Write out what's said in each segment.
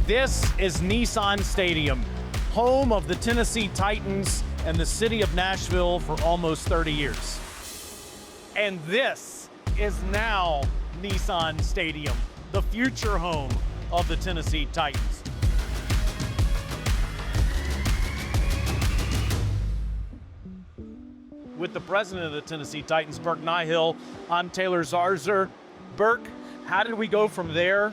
This is Nissan Stadium, home of the Tennessee Titans and the city of Nashville for almost 30 years. And this is now Nissan Stadium, the future home of the Tennessee Titans. With the president of the Tennessee Titans, Burke Nihill, I'm Taylor Zarzour. Burke, how did we go from there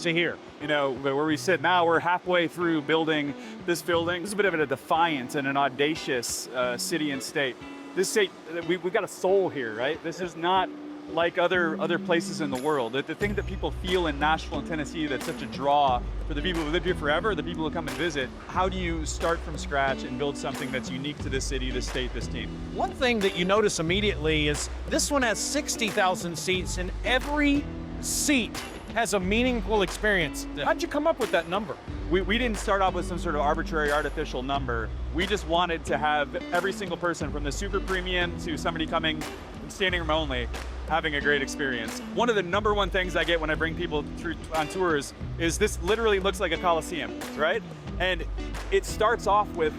to here? You know, where we sit now, we're halfway through building this building. This is a bit of a defiant and an audacious city and state. This state, we've got a soul here, right? This is not like other places in the world. The thing that people feel in Nashville and Tennessee that's such a draw for the people who live here forever, the people who come and visit, how do you start from scratch and build something that's unique to this city, this state, this team? One thing that you notice immediately is this one has 60,000 seats, and every seat has a meaningful experience. How'd you come up with that number? We didn't start off with some sort of arbitrary artificial number. We just wanted to have every single person, from the super premium to somebody coming standing room only, having a great experience. One of the number one things I get when I bring people through on tours is this literally looks like a Coliseum, right? And it starts off with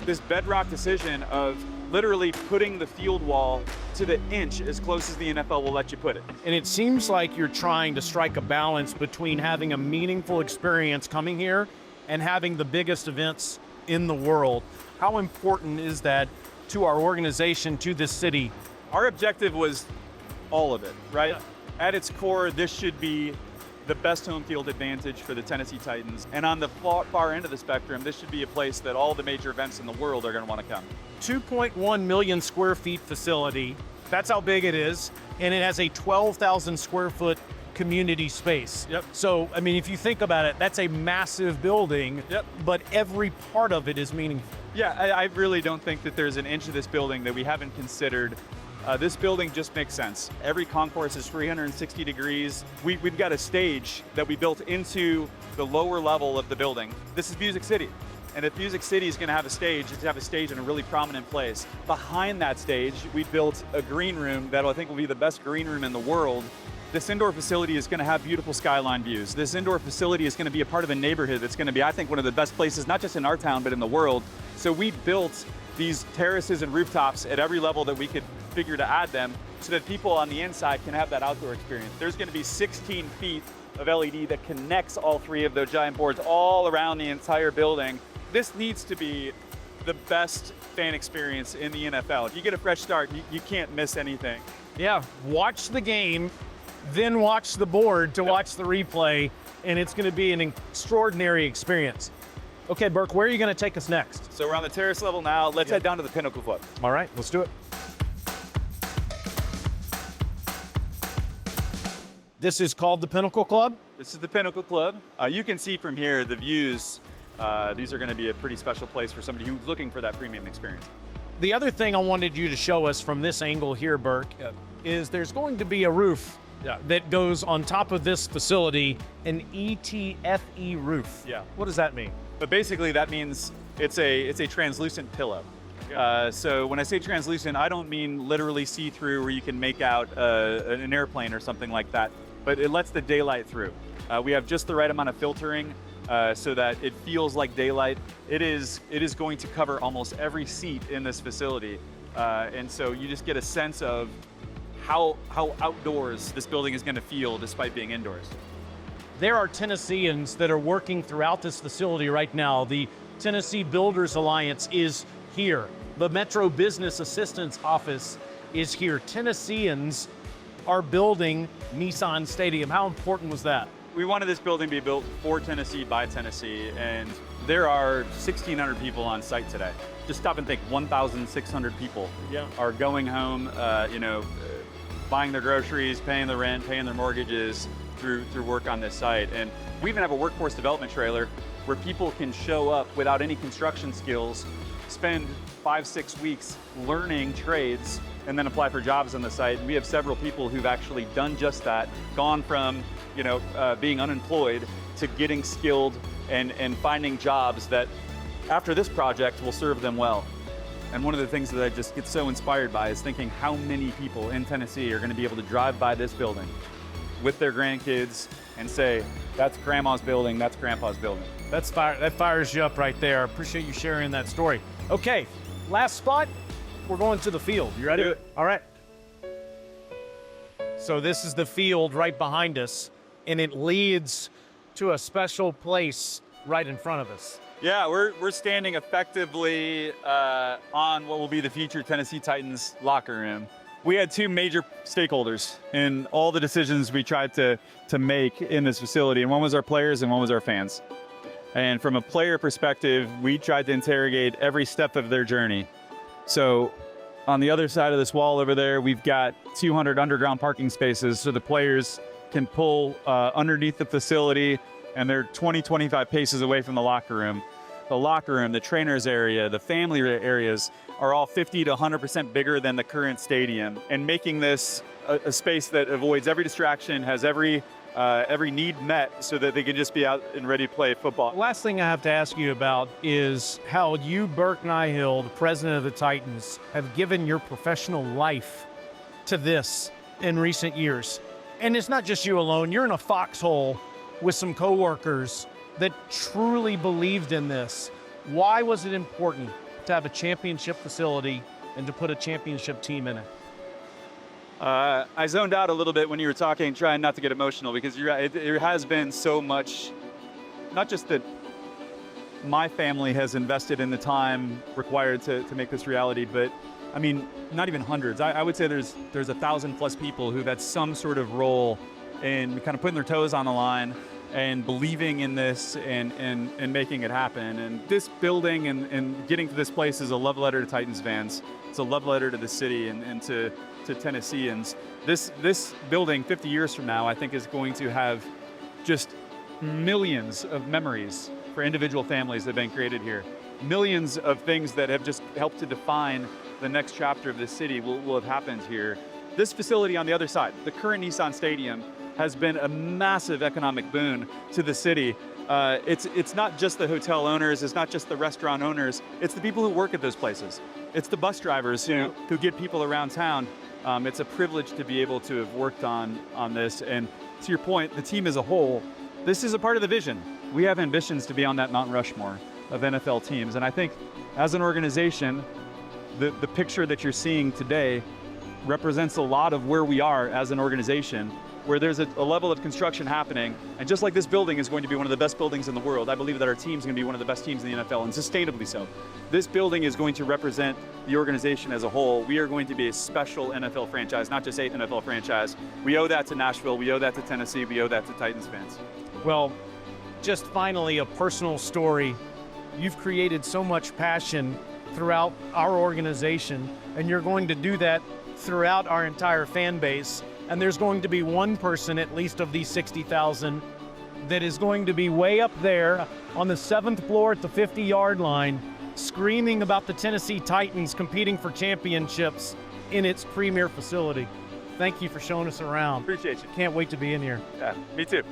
this bedrock decision of literally putting the field wall to the inch as close as the NFL will let you put it. And it seems like you're trying to strike a balance between having a meaningful experience coming here and having the biggest events in the world. How important is that to our organization, to this city? Our objective was all of it, right? Yeah. At its core, this should be the best home field advantage for the Tennessee Titans. And on the far end of the spectrum, this should be a place that all the major events in the world are gonna wanna come. 2.1 million square feet facility. That's how big it is. And it has a 12,000 square foot community space. Yep. So, I mean, if you think about it, that's a massive building, Yep. but every part of it is meaningful. Yeah, I really don't think that there's an inch of this building that we haven't considered. This building just makes sense. Every concourse is 360 degrees. We've got a stage that we built into the lower level of the building. This is Music City. And if Music City is going to have a stage, it's to have a stage in a really prominent place. Behind that stage, we built a green room that I think will be the best green room in the world. This indoor facility is going to have beautiful skyline views. This indoor facility is going to be a part of a neighborhood that's going to be, I think, one of the best places, not just in our town, but in the world. So we built these terraces and rooftops at every level that we could figure to add them so that people on the inside can have that outdoor experience. There's going to be 16 feet of LED that connects all three of those giant boards all around the entire building. This needs to be the best fan experience in the NFL. If you get a fresh start, you can't miss anything. Yeah, watch the game, then watch the board to watch the replay, and it's going to be an extraordinary experience. Okay, Burke, where are you going to take us next? So we're on the terrace level now. Let's head down to the Pinnacle Club. All right, let's do it. This is called the Pinnacle Club? This is the Pinnacle Club. You can see from here the views. These are going to be a pretty special place for somebody who's looking for that premium experience. The other thing I wanted you to show us from this angle here, Burke, is there's going to be a roof that goes on top of this facility, an ETFE roof. Yeah. What does that mean? But basically that means it's a translucent pillow. So when I say translucent, I don't mean literally see-through where you can make out an airplane or something like that, but it lets the daylight through. We have just the right amount of filtering so that it feels like daylight. It is going to cover almost every seat in this facility. And so you just get a sense of how outdoors this building is going to feel despite being indoors. There are Tennesseans that are working throughout this facility right now. The Tennessee Builders Alliance is here. The Metro Business Assistance Office is here. Tennesseans are building Nissan Stadium. How important was that? We wanted this building to be built for Tennessee, by Tennessee, and there are 1,600 people on site today. Just stop and think, 1,600 people are going home, buying their groceries, paying the rent, paying their mortgages through work on this site. And we even have a workforce development trailer where people can show up without any construction skills, spend 5-6 weeks learning trades, and then apply for jobs on the site. And we have several people who've actually done just that, gone from being unemployed to getting skilled and finding jobs that after this project will serve them well. And one of the things that I just get so inspired by is thinking how many people in Tennessee are going to be able to drive by this building with their grandkids and say, that's grandma's building, that's grandpa's building. That fires you up right there. Appreciate you sharing that story. Okay, last spot, we're going to the field. You ready? Do it. All right. So this is the field right behind us, and it leads to a special place right in front of us. Yeah, we're standing effectively on what will be the future Tennessee Titans locker room. We had two major stakeholders in all the decisions we tried to make in this facility, and one was our players and one was our fans. And from a player perspective, we tried to interrogate every step of their journey. So on the other side of this wall over there, we've got 200 underground parking spaces so the players can pull underneath the facility, and they're 20, 25 paces away from the locker room. The locker room, the trainers area, the family areas are all 50 to 100% bigger than the current stadium, and making this a space that avoids every distraction, has every need met so that they can just be out and ready to play football. Last thing I have to ask you about is how you, Burke Nihill, the president of the Titans, have given your professional life to this in recent years. And it's not just you alone. You're in a foxhole with some coworkers that truly believed in this. Why was it important to have a championship facility and to put a championship team in it? I zoned out a little bit when you were talking, trying not to get emotional, because there has been so much, not just that my family has invested in the time required to make this reality, but I mean, not even hundreds. I would say there's 1,000+ people who've had some sort of role in kind of putting their toes on the line and believing in this and making it happen. And this building and getting to this place is a love letter to Titans fans. It's a love letter to the city and to Tennesseans. This building 50 years from now, I think, is going to have just millions of memories for individual families that have been created here. Millions of things that have just helped to define the next chapter of this city will have happened here. This facility on the other side, the current Nissan Stadium, has been a massive economic boon to the city. It's not just the hotel owners, it's not just the restaurant owners, it's the people who work at those places. It's the bus drivers who get people around town. It's a privilege to be able to have worked on this. And to your point, the team as a whole, this is a part of the vision. We have ambitions to be on that Mount Rushmore of NFL teams. And I think as an organization, the picture that you're seeing today represents a lot of where we are as an organization, where there's a level of construction happening. And just like this building is going to be one of the best buildings in the world, I believe that our team's going to be one of the best teams in the NFL, and sustainably so. This building is going to represent the organization as a whole. We are going to be a special NFL franchise, not just a NFL franchise. We owe that to Nashville, we owe that to Tennessee, we owe that to Titans fans. Well, just finally, a personal story. You've created so much passion throughout our organization, and you're going to do that throughout our entire fan base. And there's going to be one person, at least of these 60,000, that is going to be way up there on the 7th floor at the 50-yard line, screaming about the Tennessee Titans competing for championships in its premier facility. Thank you for showing us around. Appreciate you. Can't wait to be in here. Yeah, me too.